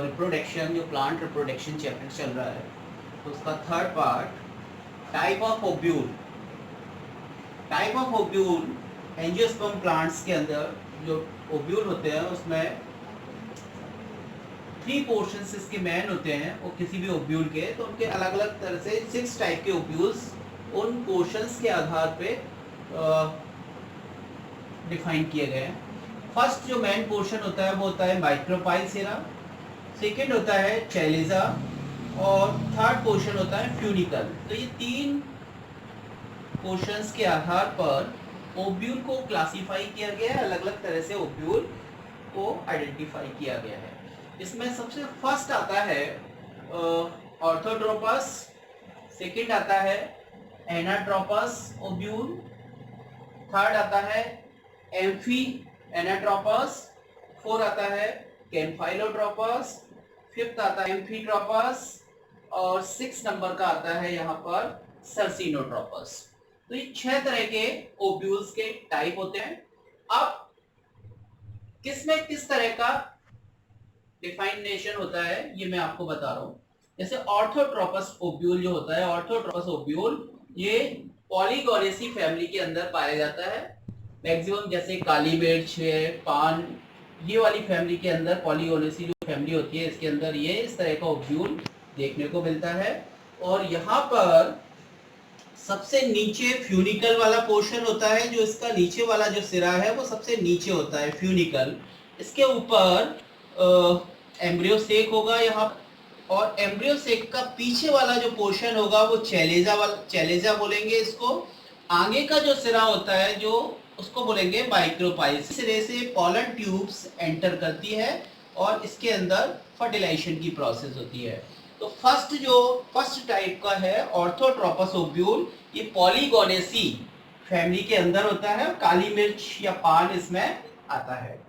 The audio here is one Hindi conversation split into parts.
रिप्रोडक्शन, जो प्लांट रिप्रोडक्शन चैप्टर चल रहा है, तो उसका third part type of ovule. Type of ovule angiosperm plants के अंदर जो ओब्यूल होते हैं उसमें 3 पोर्शंस इसके मेन होते हैं, वो किसी भी ओब्यूल के, तो उनके अलग अलग तरह से 6 टाइप के ओब्यूल्स उन पोर्शंस के आधार पे डिफाइन किए गए हैं। फर्स्ट जो मेन पोर्शन होता है वो होता है माइक्रोपाइल सिरा, सेकेंड होता है चैलिजा और थर्ड पोर्शन होता है फ्यूनिकल। तो ये 3 पोर्शंस के आधार पर ओब्यूल को क्लासिफाई किया गया है, अलग अलग तरह से ओब्यूल को आइडेंटिफाई किया गया है। इसमें सबसे फर्स्ट आता है ऑर्थोट्रोपस, सेकेंड आता है एनाट्रोपस ओब्यूल, थर्ड आता है एम्फी एनाट्रोपस, फोर्थ आता है कैम्फाइलोट्रोपस, फिफ्थ आता है एम्फीट्रोपस और 6 नंबर का आता है यहाँ पर सर्सिनोट्रोपस। तो ये 6 तरह के ओब्यूल्स के टाइप होते हैं। अब किसमें किस तरह का डिफाइनेशन होता है ये मैं आपको बता रहा हूँ। जैसे ऑर्थोट्रोपस ओब्यूल जो होता है, ऑर्थोट्रोपस ओब्यूल ये पॉलीगोनेसी फैमिली के अंदर पाया जाता है। मैक्सिमम जैसे काली मिर्च है, पान, ये वाली फैमिली के अंदर पॉलीगोनेसी जो फैमिली होती है इसके अंदर ये इस तरह का ओब्यूल देखने को मिलता है। और यहाँ पर सबसे नीचे फ्यूनिकल वाला पोर्शन होता है, जो इसका नीचे वाला जो सिरा है वो सबसे नीचे होता है फ्यूनिकल। इसके ऊपर एम्ब्रियो सेक होगा यहाँ, और एम्ब्रियो सेक का पीछे वाला जो पोर्शन होगा वो चैलेजा बोलेंगे इसको। आगे का जो सिरा होता है जो उसको बोलेंगे माइक्रोपाइल। सिरे से पॉलन ट्यूब्स एंटर करती है और इसके अंदर फर्टिलाइजेशन की प्रोसेस होती है। तो फर्स्ट टाइप का है ऑर्थोट्रोपस ओब्यूल, ये पॉलीगोनेसी फैमिली के अंदर होता है, काली मिर्च या पान इसमें आता है।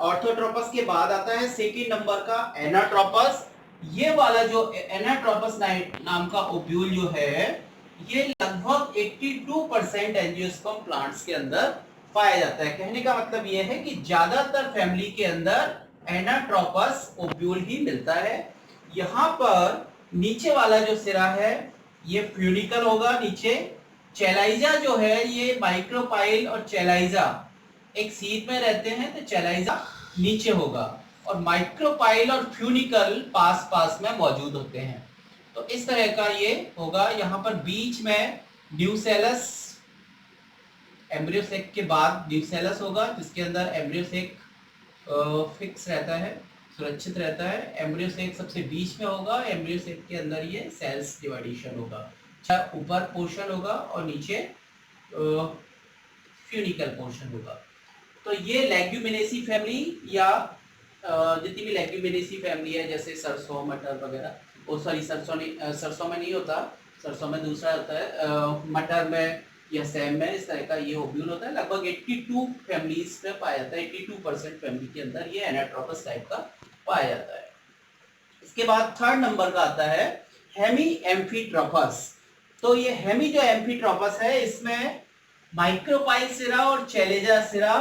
ऑर्थोट्रोपस के बाद आता है सेकंड नंबर का एनाट्रोपस। ये वाला जो एनाट्रोपस नाम का ओब्यूल जो है ये लगभग 82% एंजियोस्पर्म प्लांट्स के अंदर पाया जाता है। कहने का मतलब ये है कि ज्यादातर फैमिली के अंदर एनाट्रोपस ओब्यूल ही मिलता है। यहाँ पर नीचे वाला जो सिरा है ये फ्यूनिकल होगा नीचे। चैलाइजा जो है ये माइक्रोपाइल और चैलाइजा एक सीध में रहते हैं, तो चैलाइजा नीचे होगा और माइक्रोपाइल और फ्यूनिकल पास पास में मौजूद होते हैं। तो इस तरह का ये होगा। यहाँ पर बीच में न्यूसेलस, एम्ब्रियोसेक के बाद न्यूसेलस होगा जिसके अंदर एम्ब्रियोसेक फिक्स रहता है, सुरक्षित रहता है। एम्ब्रियोसेक सबसे बीच में होगा, एम्ब्रियोसेक के अंदर ये सेल्स डिवाइडेशन होगा। ऊपर पोर्शन होगा और नीचे फ्यूनिकल पोर्शन होगा। तो ये लेग्यूमिनेसी फैमिली या जितनी भी लेग्यूमिनेसी फैमिली है जैसे सरसों, मटर वगैरह, वो सॉरी सरसों में नहीं होता, सरसों में दूसरा होता है, मटर में या सैम में इस तरह का ये ओब्यूल होता है। लगभग 82 फैमिलीज में पाया जाता है, 82% फैमिली के अंदर ये एनाट्रोपस टाइप का पाया जाता है। इसके बाद थर्ड नंबर का आता है हेमी एम्फीट्रोपस। तो ये हेमी जो एम्फीट्रोपस है इसमें माइक्रोपाइल सिरा और चैलेजा सिरा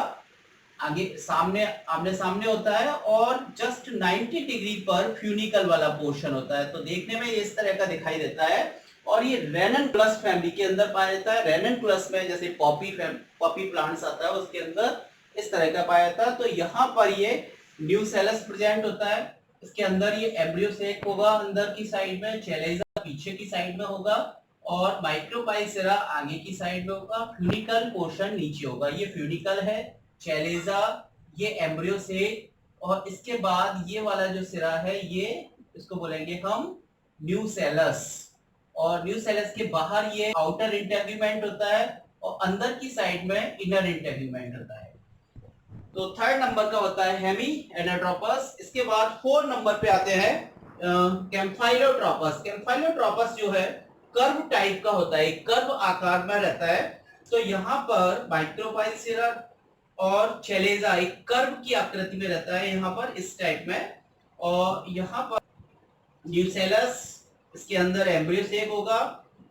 आगे आमने सामने होता है और जस्ट 90 डिग्री पर फ्यूनिकल वाला पोर्शन होता है। तो देखने में इस तरह का दिखाई देता है और ये रेननकुलस फैमिली के अंदर पाया जाता है। रेननकुलस में जैसे पॉपी प्लांट्स आता है उसके अंदर इस तरह का पाया जाता है। तो यहाँ पर ये न्यूसेलस प्रेजेंट होता है, इसके अंदर ये एम्ब्रियोसेक होगा अंदर की साइड में, चैलेजा पीछे की साइड में होगा और माइक्रोपाइल सिरा आगे की साइड में होगा, फ्यूनिकल पोर्शन नीचे होगा। ये फ्यूनिकल है, चैलेजा, ये एम्ब्रियोसेक और इसके बाद ये वाला जो सिरा है ये इसको बोलेंगे हम न्यूसेलस। और न्यूसेलस के बाहर ये आउटर इंटेगुमेंट होता है और अंदर की साइड में इनर इंटेगुमेंट होता है। तो थर्ड नंबर का होता है हेमी एनाट्रोपस। इसके बाद 4 नंबर पे आते हैं कैम्फाइलोट्रोपस। कैम्फाइलोट्रोपस जो है कर्व टाइप का होता है, कर्व आकार में रहता है। तो यहाँ पर माइक्रोपाइल सिरा और चैलेजा एक कर्व की आकृति में रहता है यहाँ पर इस टाइप में, और यहाँ पर न्यूसेलस, इसके अंदर एम्ब्रियोसेक होगा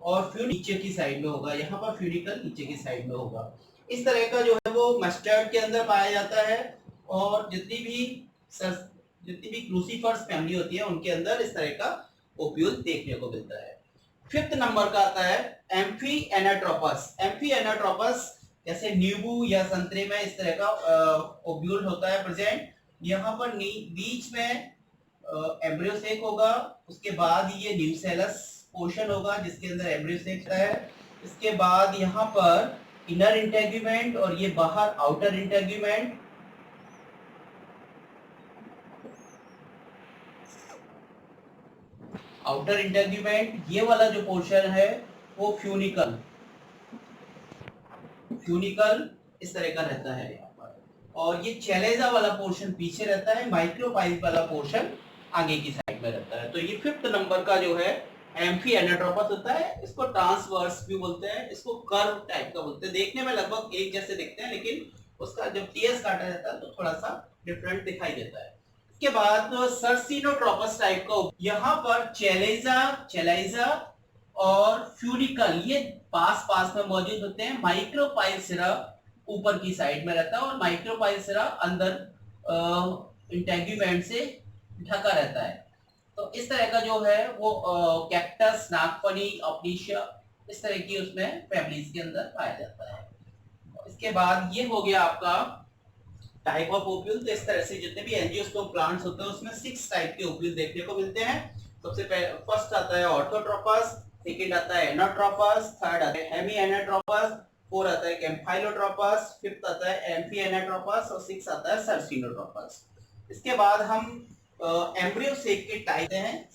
और फ्यूनिकल नीचे की साइड में होगा, यहाँ पर फ्यूनिकल नीचे की साइड में होगा। इस तरह का जो है वो मस्टर्ड के अंदर पाया जाता है। और जितनी भी जितनी भी क्रूसीफर्स फैमिली होती है उनके अंदर इस तरह का ओब्यूल देखने को मिलता है। फिफ्थ नंबर का आता है एम्फी एनाट्रोपस। एम्फी एनाट्रोपस जैसे नींबू या संतरे में इस तरह का ओब्यूल होता है प्रेजेंट। यहाँ पर बीच में एम्ब्रियो सेक होगा, उसके बाद ये न्यूसेलस पोर्शन होगा जिसके अंदर एम्ब्रियो सेक है। इसके बाद यहाँ पर इनर इंटेग्यूमेंट और ये बाहर आउटर इंटेग्यूमेंट। आउटर इंटेग्यूमेंट ये वाला जो पोर्शन है वो फ्यूनिकल इस तरह का रहता है यहाँ पर, और ये चैलेजा वाला पोर्शन पीछे रहता है, माइक्रोपाइल वाला पोर्शन आगे की साइड में रहता है। तो ये फिफ्थ नंबर का जो है एम्फी एनाट्रोपस होता है। इसको ट्रांसवर्स भी बोलते हैं, इसको कर्व टाइप का बोलते हैं। देखने में लगभग एक जैसे दिखते हैं लेकिन उसका जब टीएस काटा जाता है तो थोड़ा सा डिफरेंट दिखाई देता है। इसके बाद सर्सिनोट्रोपस टाइप का, यहाँ पर चैलेजा और फ्यूनिकल ये पास पास में मौजूद होते हैं। माइक्रोपाइल सिरा ऊपर की साइड में रहता है और माइक्रोपाइल सिरा अंदर इंटेग्यूमेंट से ढका रहता है। तो इस तरह का जो है वो कैक्टस, नागफनी, ऑप्टिशिया इस तरह की उसमें फैमिलीज के अंदर पाया जाता है। इसके बाद ये हो गया आपका टाइप ऑफ ओप्यूल। तो इस तरह से जितने भी एंजियोस्पर्म प्लांट्स होते हैं उसमें 6 टाइप के ओप्यूल देखने को मिलते हैं। सबसे पहले फर्स्ट आता है ऑर्थोट्रोपस, सेकंड आता है एनाट्रोपस, थर्ड आता है हेमी एनाट्रोपस, फोर्थ आता है कैम्फाइलोट्रोपस, फिफ्थ आता है एम्फी एनाट्रोपस और सिक्स्थ आता है सर्सिनोट्रोपस। इसके बाद हम एम्ब्रियो सेक के टाइप हैं।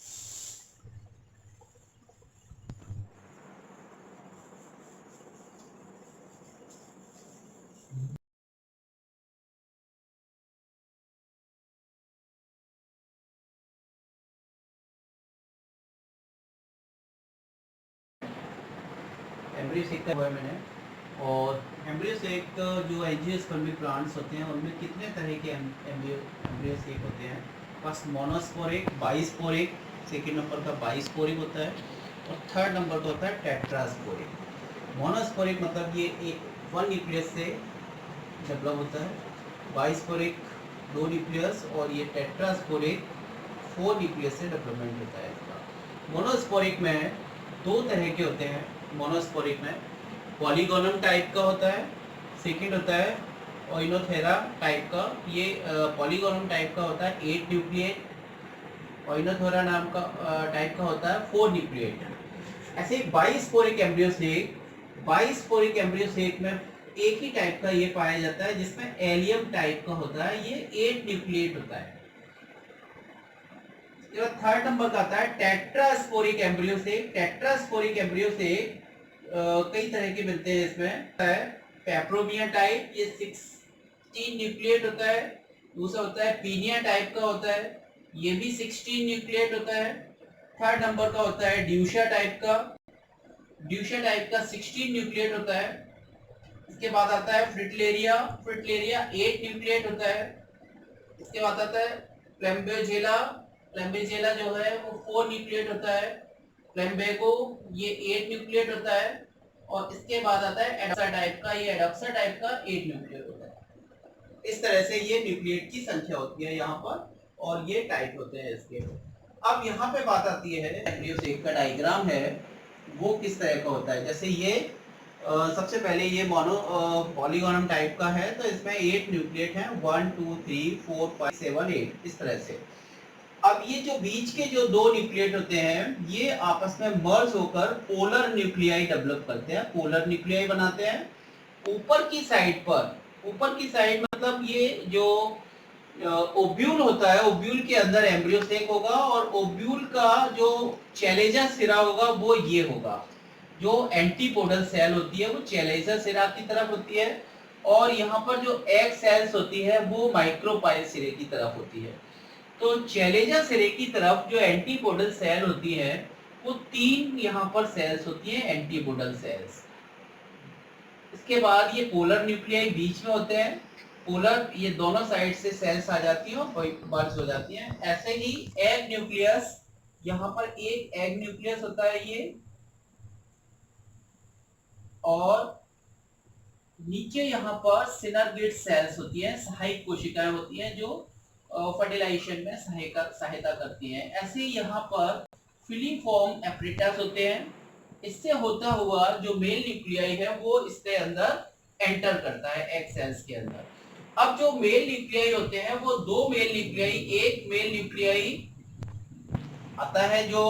एम्ब्रियो सेक का हुआ है मैंने। और एम्ब्रियो सेक जो एंजियोस्पर्मिक प्लांट्स होते हैं उनमें कितने तरह के एम्ब्रियो सेक होते हैं। फर्स्ट मोनोस्पोरिक, बाइस्पोरिक, सेकंड नंबर का बाइस्पोरिक होता है और थर्ड नंबर का होता है टेट्रास्पोरिक। मोनोस्पोरिक मतलब ये वन न्यूक्लियस से डेवलप होता है, बाइस्पोरिक 2 न्यूक्लियस और ये टेट्रास्पोरिक 4 न्यूक्लियस से डेवलपमेंट होता है इसका। मोनोस्पोरिक में 2 तरह के होते हैं। मोनोस्पोरिक में पॉलीगोनम टाइप का होता है, सेकंड होता है ओइनोथेरा टाइप का। ये पॉलीगोनम टाइप का होता है 8 न्यूक्लिएट, ओइनोथेरा नाम का टाइप का होता है 4 न्यूक्लिएट। ऐसे बाइस्पोरिक एम्ब्रियो सेक में एक ही टाइप का ये पाया जाता है जिसमें एलियम टाइप का होता है, ये 8 न्यूक्लिएट होता है। थर्ड नंबर का आता है tetrasporic embryo sac. Tetrasporic embryo sac कई तरह के मिलते हैं। इसमें है पेप्रोमिया टाइप, ये 16 न्यूक्लिएट होता है। दूसरा होता है पीनिया टाइप का होता है, ये भी 16 न्यूक्लिएट होता है। थर्ड नंबर का होता है ड्यूशा टाइप का 16 न्यूक्लिएट होता है। इसके बाद आता है फ्रिटलेरिया 8 न्यूक्लिएट होता है। इसके बाद आता है प्लम्बेजेला जो है वो 4 न्यूक्लिएट होता है। प्लम्बेगो ये 8 न्यूक्लिएट होता है। और इसके बाद आता है एडोप्सा टाइप का, ये एडोप्सा टाइप का 8 न्यूक्लिएट होता है। इस तरह से ये न्यूक्लिएट की संख्या होती है यहाँ पर और ये टाइप होते हैं इसके। अब यहाँ पे बात आती है एम्ब्रियो सेक का डायग्राम है वो किस तरह का होता है। जैसे ये सबसे पहले ये मोनो पॉलीगोनम टाइप का है, तो इसमें 8 न्यूक्लिएट हैं, 1 2 3 4 5 7 8 इस तरह से। अब ये जो बीच के जो 2 न्यूक्लिएट होते हैं ये आपस में मर्ज होकर पोलर न्यूक्लियाई डेवलप करते हैं, पोलर न्यूक्लियाई बनाते हैं। ऊपर की साइड मतलब ये जो ओब्यूल होता है, ओब्यूल के अंदर एम्ब्रियो सेक होगा और ओब्यूल का जो चैलेजा सिरा होगा वो ये होगा। जो एंटीपोडल सेल होती है वो चैलेजा सिरा की तरफ होती है और यहाँ पर जो एग सेल्स होती है वो माइक्रोपाइल सिरे की तरफ होती है। तो चैलेजा सिरे की तरफ जो एंटीपोडल सेल होती है वो 3 यहाँ पर सेल्स होती है, एंटीपोडल सेल्स। इसके बाद ये पोलर न्यूक्लियाई बीच में होते हैं, पोलर ये दोनों साइड से सेल्स आ जाती हैं और बर्ज हो जाती हैं। ऐसे ही एग न्यूक्लियस, यहाँ पर एक एग न्यूक्लियस होता है ये, और नीचे यहाँ पर सिनरगेट सेल्स होती हैं, सहायक कोशिकाएं होती हैं जो फर्टिलाइजेशन में सहायता करती हैं। ऐसे यहाँ पर फिलीफॉर्म एपरेटस होते हैं। इससे होता हुआ जो मेल न्यूक्लियाई है वो इसके अंदर एंटर करता है एग सेल्स के अंदर। अब जो मेल न्यूक्लियाई होते हैं वो दो मेल न्यूक्लियाई, एक मेल न्यूक्लियाई आता है जो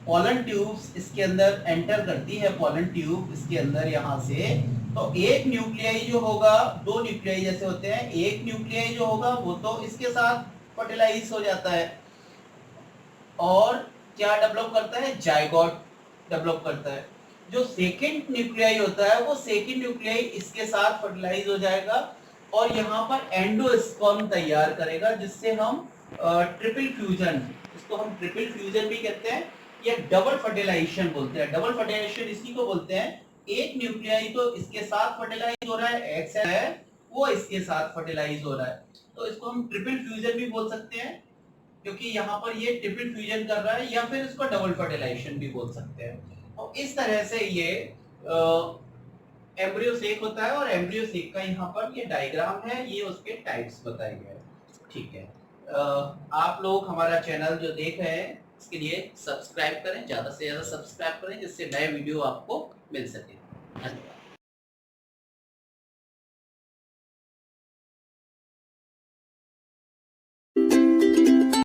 पोलन ट्यूब्स इसके अंदर एंटर करती है, पोलन ट्यूब इसके अंदर यहाँ से। तो एक न्यूक्लियाई जो होगा, दो न्यूक्लियाई जैसे होते हैं, एक न्यूक्लियाई जो होगा वो तो इसके साथ फर्टिलाइज हो जाता है और क्या डेवलप करता है, जायगोट डेवलप करता है। जो सेकंड न्यूक्लियाई होता है वो सेकंड न्यूक्लियाई इसके साथ फर्टिलाइज हो जाएगा और यहाँ पर एंडोस्पर्म तैयार करेगा, जिससे हम ट्रिपल फ्यूजन, इसको हम ट्रिपल फ्यूजन भी कहते हैं या डबल फर्टिलाइजेशन बोलते हैं। डबल फर्टिलाइजेशन इसी को बोलते हैं, एक न्यूक्लियाई तो इसके साथ फर्टिलाइज हो रहा है, एग सेल है वो इसके साथ फर्टिलाइज हो रहा है, तो इसको हम ट्रिपल फ्यूजन भी बोल सकते हैं क्योंकि यहाँ पर ये ट्रिपल फ्यूजन कर रहा है, या फिर इसको डबल फर्टिलाइजेशन भी बोल सकते हैं। और इस तरह से ये एम्ब्रियो सेक होता है और एम्ब्रियो सेक का यहाँ पर ये डायग्राम है, ये उसके टाइप्स बताए गए हैं। ठीक है, आप लोग हमारा चैनल जो देख रहे हैं इसके लिए सब्सक्राइब करें, ज्यादा से ज्यादा सब्सक्राइब करें जिससे नए वीडियो आपको मिल सके। धन्यवाद।